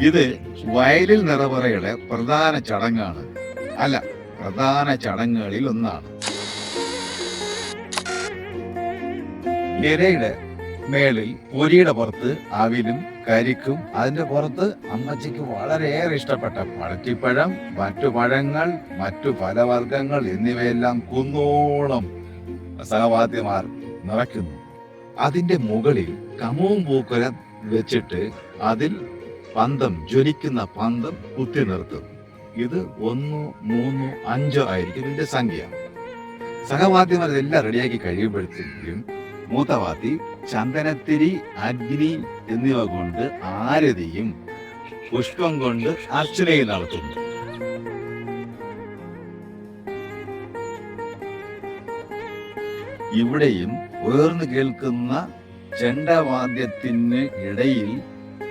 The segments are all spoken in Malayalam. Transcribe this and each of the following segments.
ഇത് വയലിൽ നിറപറയുടെ പ്രധാന ചടങ്ങാണ്. അല്ല, പ്രധാന ചടങ്ങുകളിൽ ഒന്നാണ്. ഇരയുടെ മേളിൽ പൊരിയുടെ പുറത്ത് അവിലും കരിക്കും, അതിന്റെ പുറത്ത് അമ്മച്ചിക്ക് വളരെയേറെ ഇഷ്ടപ്പെട്ട പഴത്തിപ്പഴം, മറ്റു പഴങ്ങൾ, മറ്റു ഫലവർഗ്ഗങ്ങൾ എന്നിവയെല്ലാം കുന്നോളം സഹവാദ്യമാർ നിറയ്ക്കുന്നു. അതിന്റെ മുകളിൽ കമവും പൂക്കുല വെച്ചിട്ട് അതിൽ ജ്വലിക്കുന്ന പന്തം കുത്തി നിർത്തും. ഇത് 1, 3, 5 ആയിരിക്കും ഇതിന്റെ സംഖ്യ. സഹവാദ്യമാർ ഇതെല്ലാം റെഡിയാക്കി കഴിയുമ്പോഴത്തേക്കും മൂത്തവാത്തി ചന്ദനത്തിരി, അഗ്നി എന്നിവ കൊണ്ട് ആരതിയും പുഷ്പം കൊണ്ട് അർച്ചനയും നടത്തുന്നു. ഇവിടെയും ഉയർന്നു കേൾക്കുന്ന ചെണ്ടവാദ്യത്തിന് ഇടയിൽ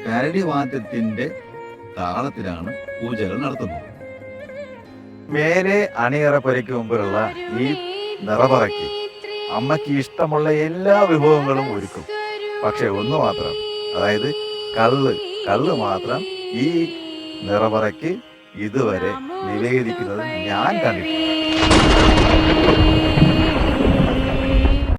കരടിവാദ്യത്തിന്റെ താളത്തിലാണ് പൂജകൾ നടത്തുന്നത്. മേലെ അണിയറപ്പുരയ്ക്ക് മുമ്പിലുള്ള ഈ നിറപറയ്ക്ക് അമ്മയ്ക്ക് ഇഷ്ടമുള്ള എല്ലാ വിഭവങ്ങളും ഒരുക്കും. പക്ഷെ ഒന്ന് മാത്രം, അതായത് കള്ള് മാത്രം ഈ നിറപറയ്ക്ക് ഇതുവരെ നിവേദിക്കുന്നത് ഞാൻ കണ്ടിട്ടില്ല.